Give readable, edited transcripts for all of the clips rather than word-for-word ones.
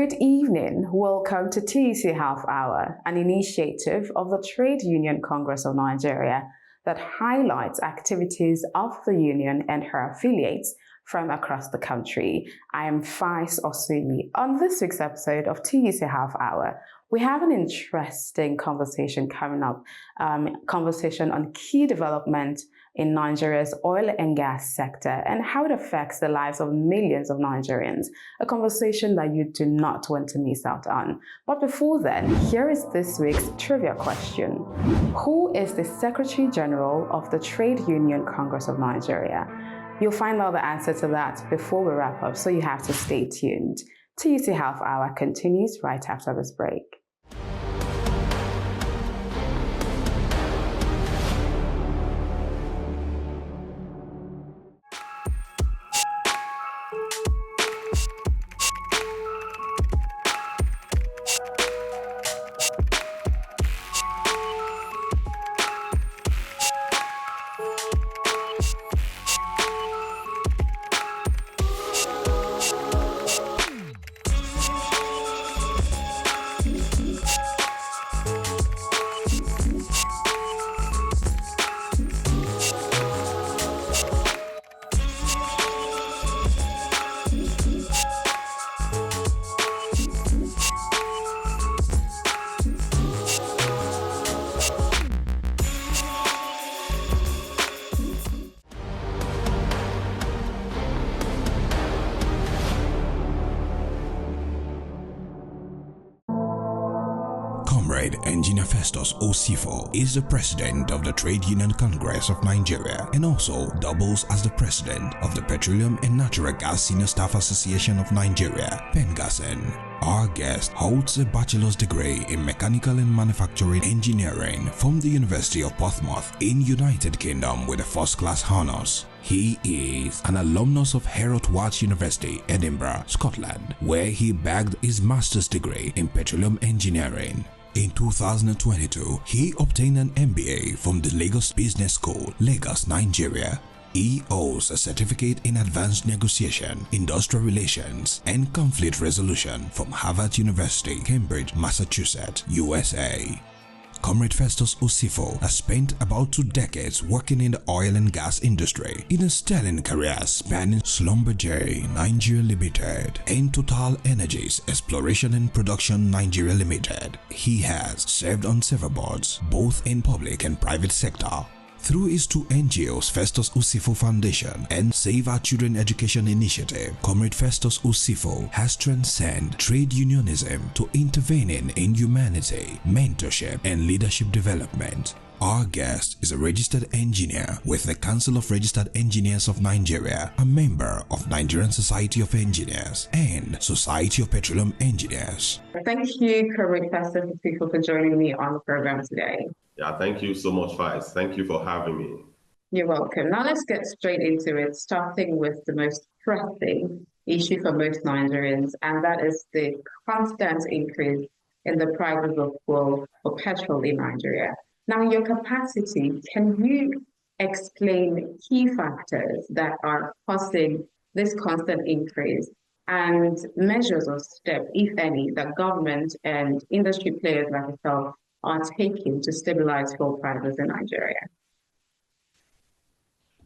Good evening. Welcome to TUC Half Hour, an initiative of the Trade Union Congress of Nigeria that highlights activities of the union and her affiliates from across the country. I am Festus Osifo. On this week's episode of TUC Half Hour, we have an interesting conversation coming up, conversation on key development in Nigeria's oil and gas sector and how it affects the lives of millions of Nigerians, a conversation that you do not want to miss out on. But before then, here is this week's trivia question. Who is the Secretary General of the Trade Union Congress of Nigeria? You'll find out the answer to that before we wrap up, so you have to stay tuned. TUC Half Hour continues right after this break. Comrade Engineer Festus Osifo is the president of the Trade Union Congress of Nigeria and also doubles as the president of the Petroleum and Natural Gas Senior Staff Association of Nigeria, PENGASSAN. Our guest holds a bachelor's degree in mechanical and manufacturing engineering from the University of Portsmouth in United Kingdom with a first-class honors. He is an alumnus of Herod Watts University, Edinburgh, Scotland, where he bagged his master's degree in petroleum engineering. In 2022, he obtained an MBA from the Lagos Business School, Lagos, Nigeria. He holds a certificate in advanced negotiation, industrial relations, and conflict resolution from Harvard University, Cambridge, Massachusetts, USA. Comrade Festus Osifo has spent about 2 decades working in the oil and gas industry in a sterling career spanning Schlumberger Nigeria Limited and Total Energies Exploration and Production Nigeria Limited. He has served on several boards, both in public and private sector. Through his 2 NGOs, Festus Osifo Foundation and Save Our Children Education Initiative, Comrade Festus Osifo has transcended trade unionism to intervening in humanity, mentorship, and leadership development. Our guest is a registered engineer with the Council of Registered Engineers of Nigeria, a member of Nigerian Society of Engineers and Society of Petroleum Engineers. Thank you, Comrade Festus Osifo, for joining me on the program today. Yeah, thank you so much, Vice. Thank you for having me. You're welcome. Now let's get straight into it, starting with the most pressing issue for most Nigerians, and that is the constant increase in the prices of fuel for petrol in Nigeria. Now, in your capacity, can you explain key factors that are causing this constant increase and measures or steps, if any, that government and industry players like yourself are taking to stabilize fuel prices in Nigeria?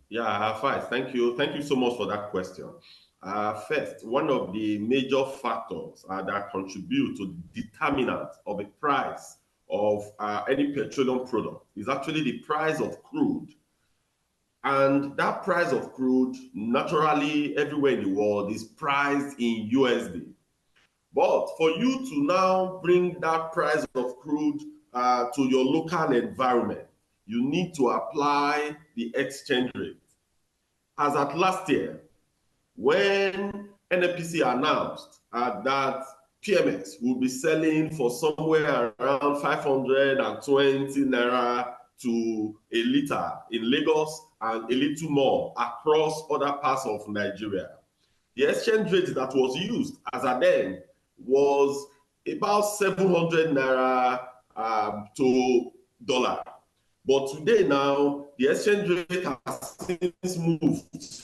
Yeah, Vice, thank you. Thank you so much for that question. First, one of the major factors that contribute to the determinant of the price of any petroleum product is actually the price of crude. And that price of crude, naturally, everywhere in the world is priced in USD. But for you to now bring that price of crude to your local environment, you need to apply the exchange rate. As at last year, when NNPC announced that PMX will be selling for somewhere around 520 naira to a liter in Lagos and a little more across other parts of Nigeria, the exchange rate that was used as at then was about 700 naira to dollar. But today now, the exchange rate has since moved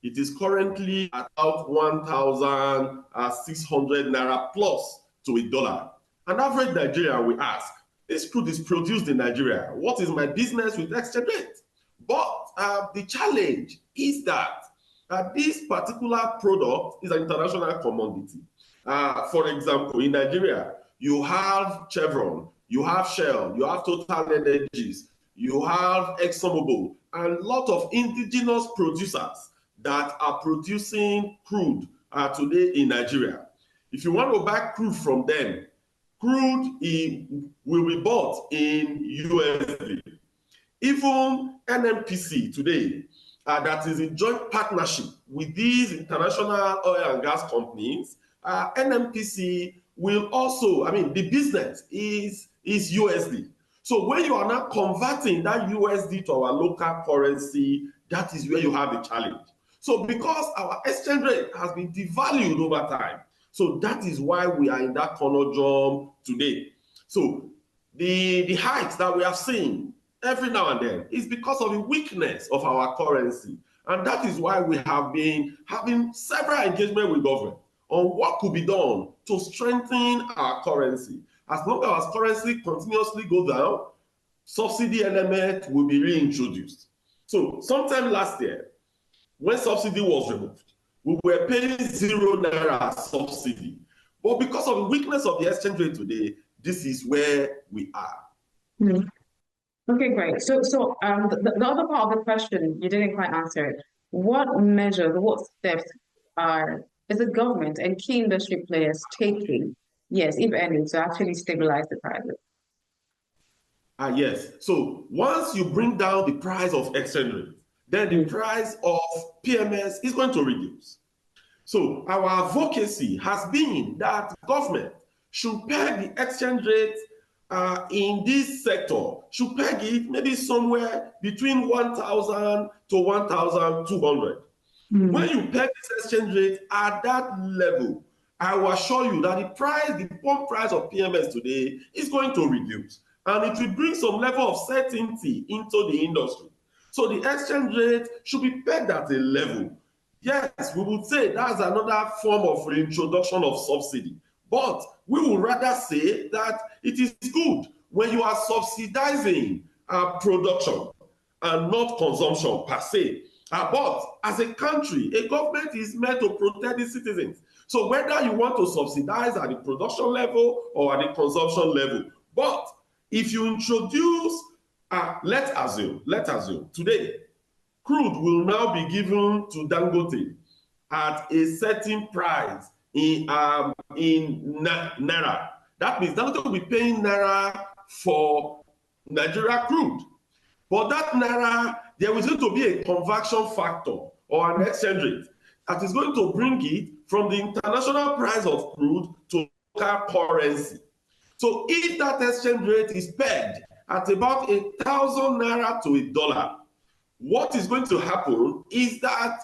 it is currently at about 1,600 naira plus to a dollar. An average Nigerian will ask, this crude is produced in Nigeria. What is my business with exchange rate? But the challenge is that this particular product is an international commodity. For example, in Nigeria, you have Chevron, you have Shell, you have Total Energies, you have ExxonMobil, and a lot of indigenous producers that are producing crude today in Nigeria. If you want to buy crude from them, crude will be bought in USD. Even NNPC today, that is in joint partnership with these international oil and gas companies, NNPC will also, the business is USD. So when you are now converting that USD to our local currency, that is where you have a challenge. So because our exchange rate has been devalued over time, so that is why we are in that conundrum today. So the hikes that we have seen every now and then is because of the weakness of our currency. And that is why we have been having several engagements with government on what could be done to strengthen our currency. As long as our currency continuously goes down, subsidy element will be reintroduced. So sometime last year, when subsidy was removed, we were paying 0 naira subsidy. But because of the weakness of the exchange rate today, this is where we are. Mm-hmm. Okay, great. So the other part of the question, you didn't quite answer it. What measures, what steps is the government and key industry players taking, yes, if any, to actually stabilize the prices? Yes. So once you bring down the price of exchange rate, then the price of PMS is going to reduce. So our advocacy has been that government should peg the exchange rate in this sector, should peg it maybe somewhere between 1,000 to 1,200. When you peg this exchange rate at that level, I will assure you that the pump price of PMS today is going to reduce, and it will bring some level of certainty into the industry. So the exchange rate should be pegged at a level. Yes, we would say that's another form of reintroduction of subsidy. But we would rather say that it is good when you are subsidizing production and not consumption per se. But as a country, a government is meant to protect its citizens. So whether you want to subsidize at the production level or at the consumption level, but if you introduce, let's assume today, crude will now be given to Dangote at a certain price in naira. That means Dangote will be paying naira for Nigeria crude. But that naira, there is going to be a conversion factor or an exchange rate that is going to bring it from the international price of crude to local currency. So if that exchange rate is pegged at about 1,000 naira to a dollar, what is going to happen is that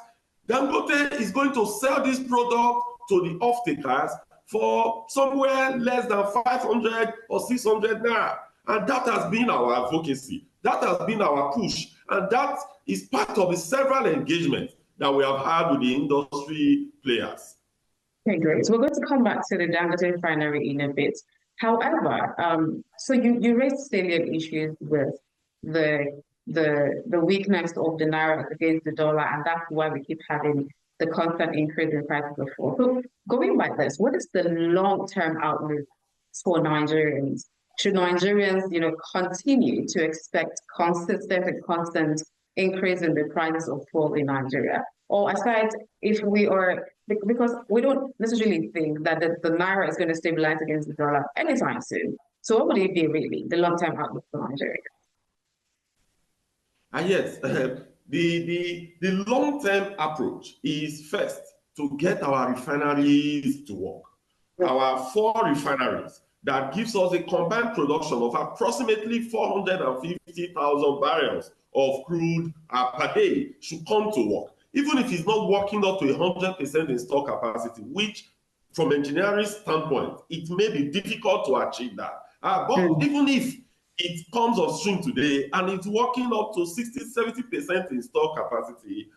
Dangote is going to sell this product to the off-takers for somewhere less than 500 or 600 naira. And that has been our advocacy. That has been our push. And that is part of the several engagements that we have had with the industry players. Okay, great. So we're going to come back to the Dangote refinery in a bit. However, so you raised salient issues with the weakness of the naira against the dollar, and that's why we keep having the constant increase in prices of fuel. So going by this, what is the long-term outlook for Nigerians? Should Nigerians, continue to expect consistent and constant increase in the prices of fuel in Nigeria? Or aside, because we don't necessarily think that the naira is going to stabilize against the dollar anytime soon. So what would it be really, the long-term outlook for Nigeria? Yes, the long-term approach is first to get our refineries to work. Our 4 refineries that gives us a combined production of approximately 450,000 barrels of crude per day should come to work. Even if it's not working up to 100% installed capacity, which from engineering standpoint, it may be difficult to achieve that. But even if it comes on stream today and it's working up to 60-70% installed capacity,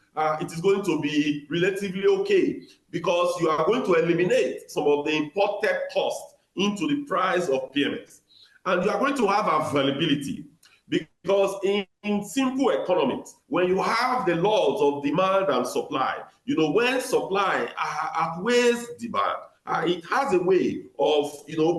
it is going to be relatively okay, because you are going to eliminate some of the imported costs into the price of PMS. And you are going to have availability, because in simple economics, when you have the laws of demand and supply, when supply outweighs demand, it has a way of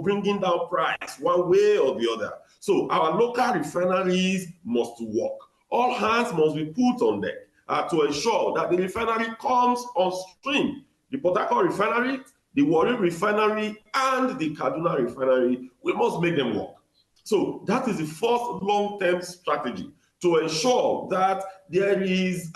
bringing down price one way or the other. So our local refineries must work. All hands must be put on deck to ensure that the refinery comes on stream. The Port Harcourt refinery, the Warri refinery, and the Kaduna refinery, we must make them work. So that is the first long-term strategy, to ensure that there is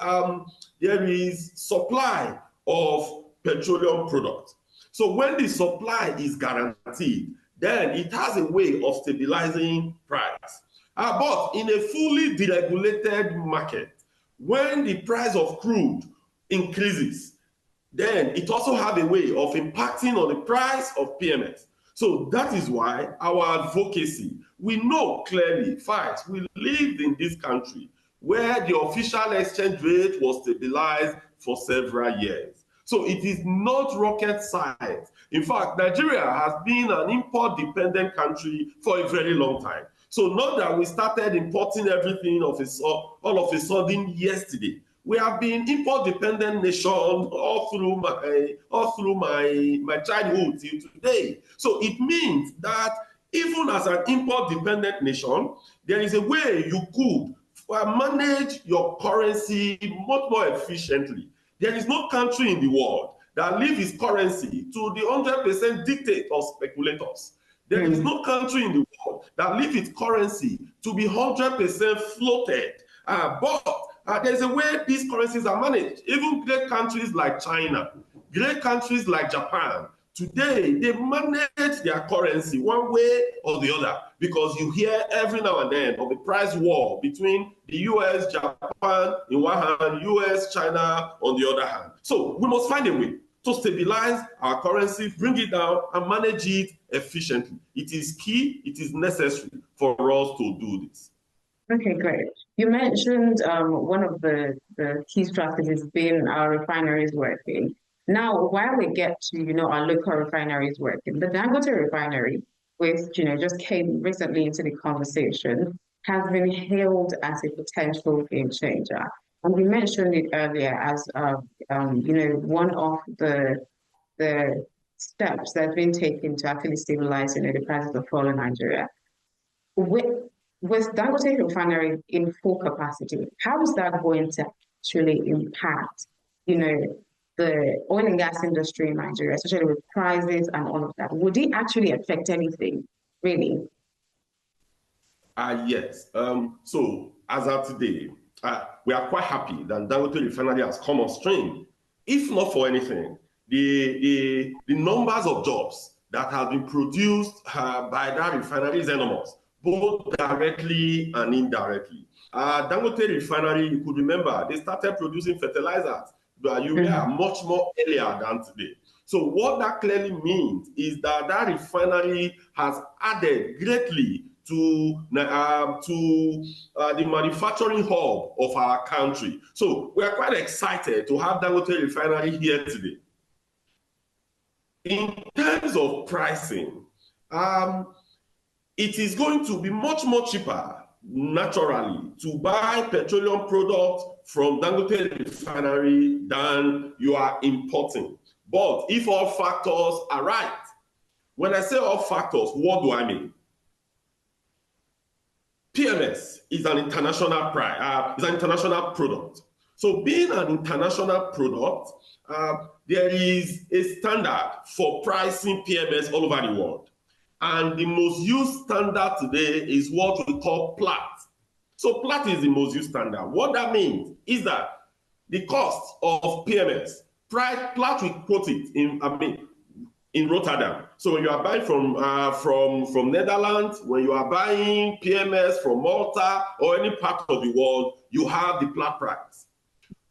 supply of petroleum products. So when the supply is guaranteed, then it has a way of stabilizing price. But in a fully deregulated market, when the price of crude increases, then it also has a way of impacting on the price of PMS. So that is why our advocacy, we know clearly, facts, we lived in this country where the official exchange rate was stabilized for several years. So it is not rocket science. In fact, Nigeria has been an import-dependent country for a very long time. So not that we started importing everything all of a sudden yesterday. We have been import-dependent nation all through my childhood till today. So it means that even as an import-dependent nation, there is a way you could manage your currency much more efficiently. There is no country in the world that leaves its currency to the 100% dictate of speculators. There is no country in the world that leaves its currency to be 100% floated. But there's a way these currencies are managed. Even great countries like China, great countries like Japan, today they manage their currency one way or the other, because you hear every now and then of the price war between the US, Japan in one hand, US, China on the other hand. So we must find a way to stabilize our currency, bring it down, and manage it efficiently. It is key, it is necessary for us to do this. Okay, great. You mentioned one of the key strategies being our refineries working. Now, while we get to, our local refineries working, the Dangote refinery, which, just came recently into the conversation, has been hailed as a potential game changer. And we mentioned it earlier as, one of the steps that have been taken to actually stabilize, the prices of oil in Nigeria. With Dangote refinery in full capacity, how is that going to actually impact, the oil and gas industry in Nigeria, especially with prices and all of that? Would it actually affect anything, really? Yes. So as of today, we are quite happy that Dangote refinery has come on stream. If not for anything, the numbers of jobs that have been produced by that refinery is enormous, both directly and indirectly. Dangote refinery, you could remember, they started producing fertilizers, urea, much more earlier than today. So what that clearly means is that that refinery has added greatly to the manufacturing hub of our country. So we are quite excited to have Dangote refinery here today. In terms of pricing, it is going to be much more cheaper, naturally, to buy petroleum products from Dangote refinery than you are importing. But if all factors are right, when I say all factors, what do I mean? PMS is an international product. So being an international product, there is a standard for pricing PMS all over the world. And the most used standard today is what we call PLAT. So PLAT is the most used standard. What that means is that the cost of PMS, PLAT will quote it in Rotterdam. So when you are buying from Netherlands, when you are buying PMS from Malta or any part of the world, you have the PLAT price.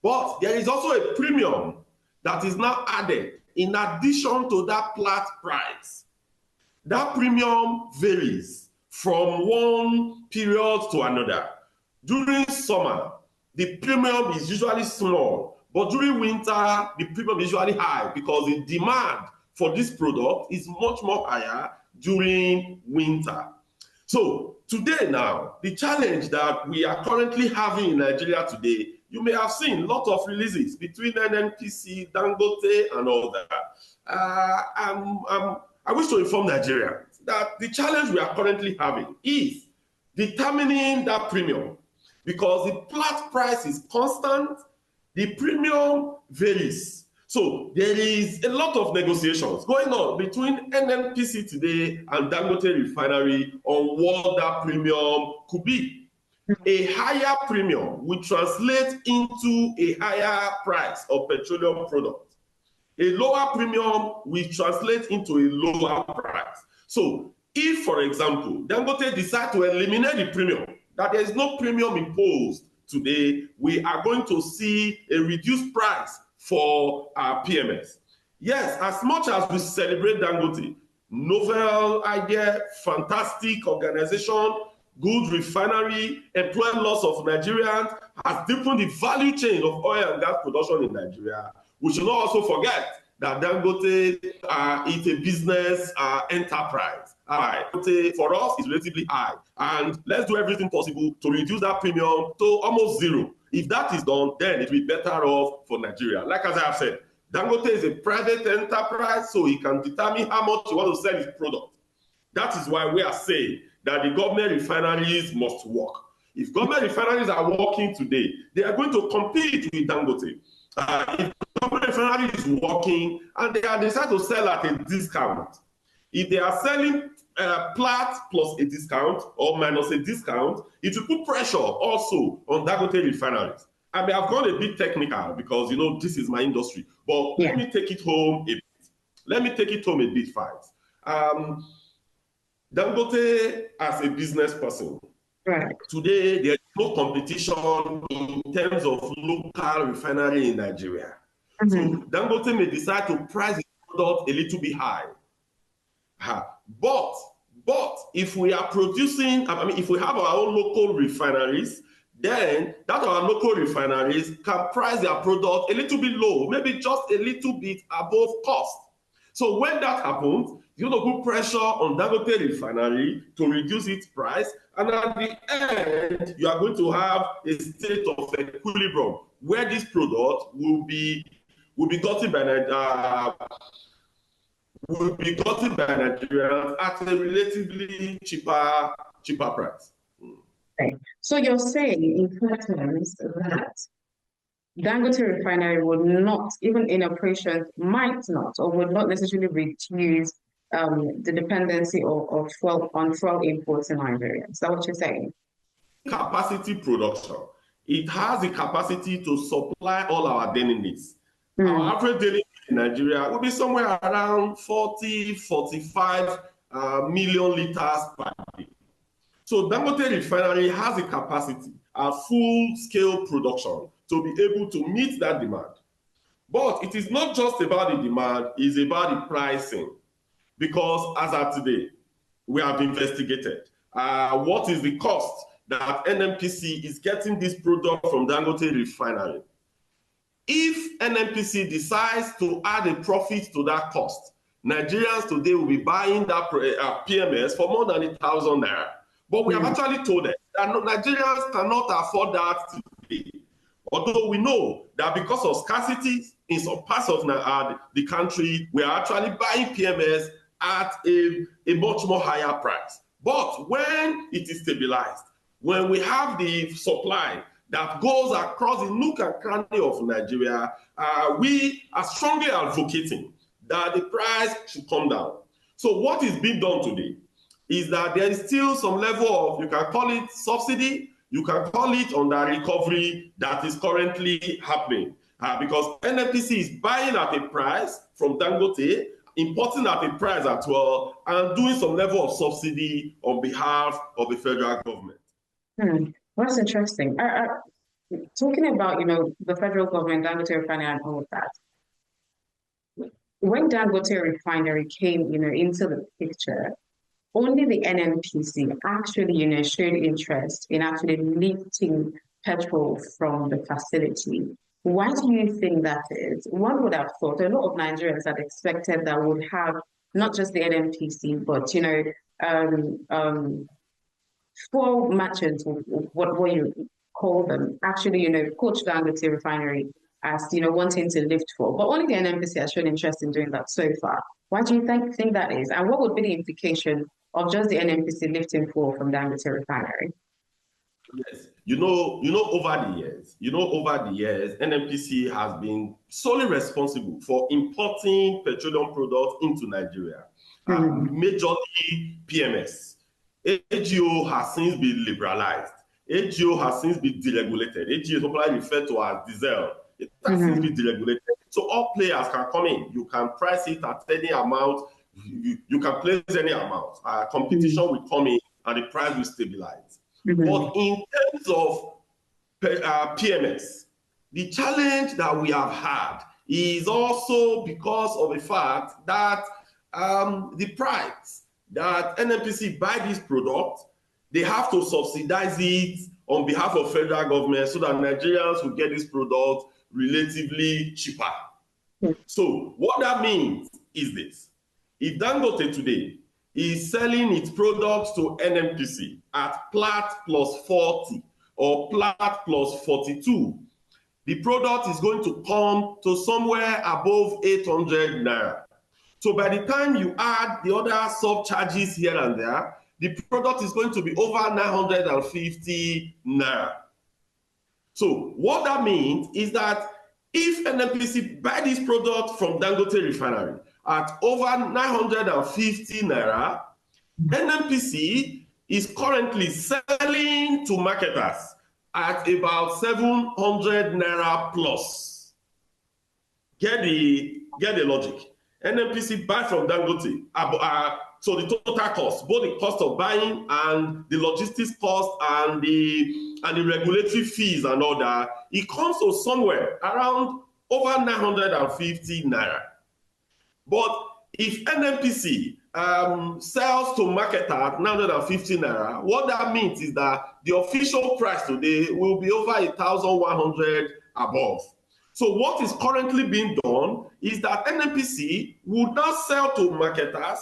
But there is also a premium that is now added in addition to that PLAT price. That premium varies from one period to another. During summer, the premium is usually small, But during winter, the premium is usually high because the demand for this product is much more higher during winter. So today now, the challenge that we are currently having in Nigeria today, you may have seen lots of releases between NNPC, Dangote, and all that. I wish to inform Nigerians that the challenge we are currently having is determining that premium, because the Platts price is constant, the premium varies. So there is a lot of negotiations going on between NNPC today and Dangote Refinery on what that premium could be. A higher premium will translate into a higher price of petroleum products. A lower premium will translate into a lower price. So if, for example, Dangote decide to eliminate the premium, that there is no premium imposed today, we are going to see a reduced price for our PMS. Yes, as much as we celebrate Dangote, novel idea, fantastic organization, good refinery, employ lots of Nigerians, has deepened the value chain of oil and gas production in Nigeria. We should not also forget that Dangote is a business enterprise. For us, it's relatively high. And let's do everything possible to reduce that premium to almost zero. If that is done, then it will be better off for Nigeria. Like as I have said, Dangote is a private enterprise, so he can determine how much he wants to sell his product. That is why we are saying that the government refineries must work. If government refineries are working today, they are going to compete with Dangote. If government refinery is working and they decide to sell at a discount, if they are selling Platts plus a discount or minus a discount, it will put pressure also on Dangote refineries. I may have gone a bit technical because, you know, this is my industry, but let me take it home a bit. Let me take it home a bit fast. Dangote, as a business person, today there is no competition in terms of local refinery in Nigeria. So Dangote may decide to price the product a little bit high. But if we are producing, if we have our own local refineries, then that our local refineries can price their product a little bit low, maybe just a little bit above cost. So when that happens, you're going to put pressure on Dangote refinery to reduce its price, and at the end, you are going to have a state of equilibrium where this product will be gotten by Nigerians at a relatively cheaper price. Okay. So you're saying in terms that Dangote refinery would not, even in operations, might not or would not necessarily reduce the dependency on fuel imports in Nigeria. Is that what you're saying? Capacity production. It has the capacity to supply all our daily needs. Our average daily need in Nigeria will be somewhere around 40-45 million liters per day. So Dangote refinery has the capacity, a full-scale production, to be able to meet that demand. But it is not just about the demand, it's about the pricing. Because as of today, we have investigated what is the cost that NNPC is getting this product from Dangote refinery. If NNPC decides to add a profit to that cost, Nigerians today will be buying that PMS for more than 1,000 naira. But we have actually told them that Nigerians cannot afford that today. Although we know that because of scarcity in some parts of the country, we are actually buying PMS at a much more higher price. But when it is stabilized, when we have the supply that goes across the nook and cranny of Nigeria, we are strongly advocating that the price should come down. So what is being done today is that there is still some level of, you can call it subsidy, you can call it under recovery that is currently happening. Because NNPC is buying at a price from Dangote, importing at a price as well, and doing some level of subsidy on behalf of the federal government. That's interesting. Talking about, the federal government, Dangote Refinery and all of that, when Dangote Refinery came, into the picture, only the NNPC actually, showed interest in actually lifting petrol from the facility. Why do you think that is? One would have thought a lot of Nigerians had expected that would have not just the NNPC, but four merchants, what you call them, actually, coach Dangote refinery as wanting to lift for, but only the NNPC has shown interest in doing that so far. Why do you think that is? And what would be the implication of just the NNPC lifting for from Dangote refinery? Yes, over the years, NNPC has been solely responsible for importing petroleum products into Nigeria, majorly PMS. AGO has since been liberalized. AGO has since been deregulated. AGO is popularly referred to as diesel. It has since been deregulated. So all players can come in. You can price it at any amount. You can place any amount. Competition will come in and the price will stabilize. But in terms of PMS, the challenge that we have had is also because of the fact that the price that NNPC buy this product, they have to subsidize it on behalf of federal government so that Nigerians will get this product relatively cheaper. So what that means is this. If Dangote today is selling its products to NNPC at Plat plus 40 or Plat plus 42, the product is going to come to somewhere above 800 naira. So by the time you add the other sub-charges here and there, the product is going to be over 950 naira. So what that means is that if NNPC buy this product from Dangote refinery at over 950 naira, NNPC is currently selling to marketers at about 700 naira plus. Get the logic. NNPC buy from Dangote, so the total cost, both the cost of buying and the logistics cost and the regulatory fees and all that, it comes to somewhere around over 950 naira. But if NNPC sells to marketer at 950 naira, what that means is that the official price today will be over 1,100 above. So what is currently being done is that NNPC would now sell to marketers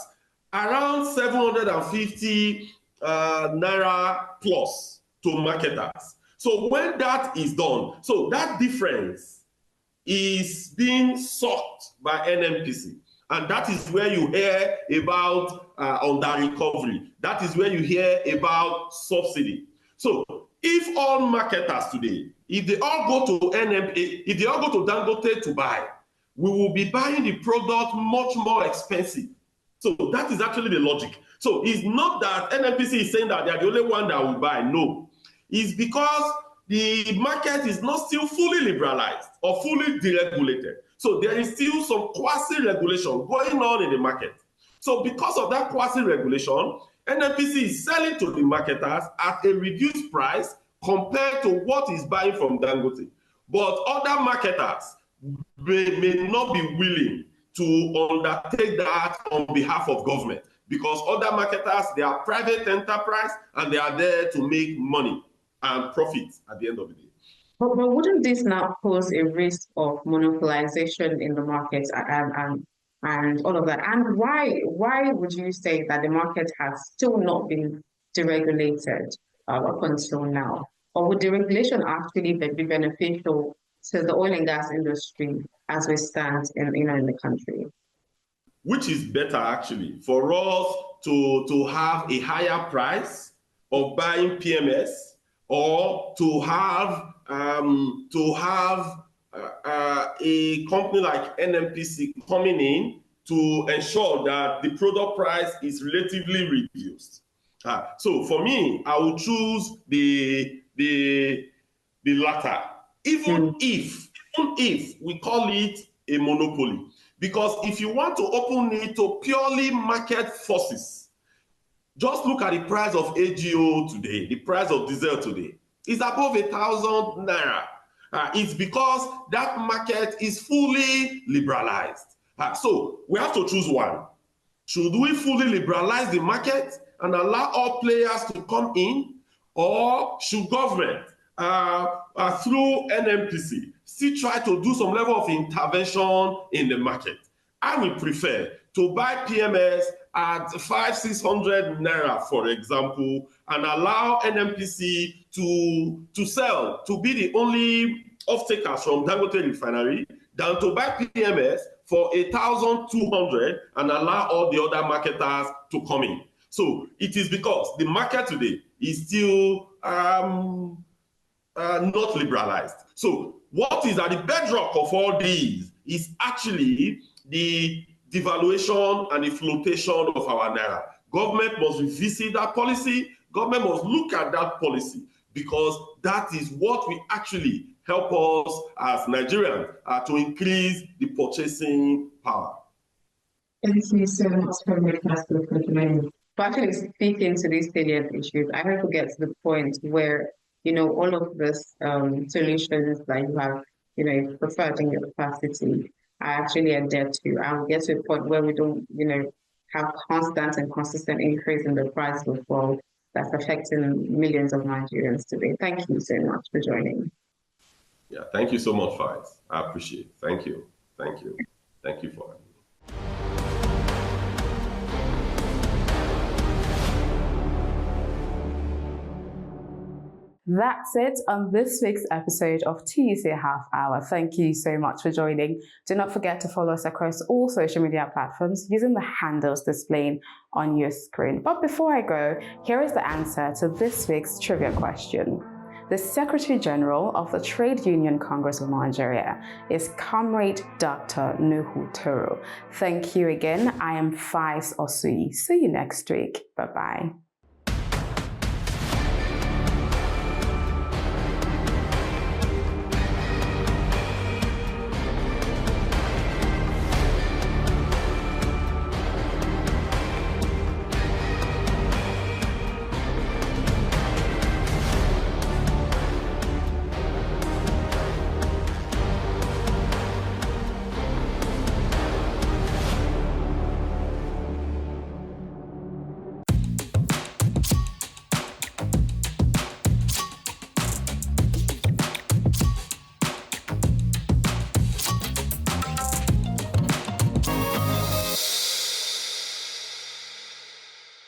around 750 naira plus to marketers. So when that is done, so that difference is being sought by NNPC. And that is where you hear about under recovery. That is where you hear about subsidy. So if all marketers today, if they all go to if they all go to Dangote to buy, we will be buying the product much more expensive. So that is actually the logic. So it's not that NNPC is saying that they are the only one that will buy. No. It's because the market is not still fully liberalized or fully deregulated. So there is still some quasi-regulation going on in the market. So because of that quasi-regulation, NNPC is selling to the marketers at a reduced price compared to what is buying from Dangote. But other marketers may not be willing to undertake that on behalf of government because other marketers, they are private enterprise and they are there to make money and profit at the end of the day. But wouldn't this now pose a risk of monopolization in the market and all of that? And why would you say that the market has still not been deregulated up until now? Or would deregulation actually be beneficial to the oil and gas industry as we stand in the country? Which is better actually for us to have a higher price of buying PMS or to have a company like NNPC coming in to ensure that the product price is relatively reduced. So for me, I would choose the latter, even if we call it a monopoly. Because if you want to open it to purely market forces, just look at the price of AGO today, the price of diesel today. It's above 1,000 naira. It's because that market is fully liberalized. So we have to choose one. Should we fully liberalize the market and allow all players to come in? Or should government, through NNPC, still try to do some level of intervention in the market. I would prefer to buy PMS at 500-600 naira, for example, and allow NNPC to sell, to be the only off-takers from Dangote Refinery, than to buy PMS for 1,200 and allow all the other marketers to come in. So it is because the market today is still not liberalized. So what is at the bedrock of all these is actually the devaluation and the flotation of our naira. Government must revisit that policy. Government must look at that policy, because that is what will actually help us as Nigerians to increase the purchasing power. Thank you so much, Comrade Festus, for joining. But actually speaking to these salient issues, I hope we get to the point where, all of this solutions that you have, preferred in your capacity are actually adhered to. And we get to a point where we don't, have constant and consistent increase in the price of gold that's affecting millions of Nigerians today. Thank you so much for joining. Yeah, thank you so much, Faiz. I appreciate it. Thank you. Thank you. Thank you for having me. That's it on this week's episode of TUC Half Hour. Thank you so much for joining. Do not forget to follow us across all social media platforms using the handles displaying on your screen. But before I go, here is the answer to this week's trivia question. The Secretary General of the Trade Union Congress of Nigeria is Comrade Dr. Nuhu Toro. Thank you again. I am Festus Osifo. See you next week. Bye-bye.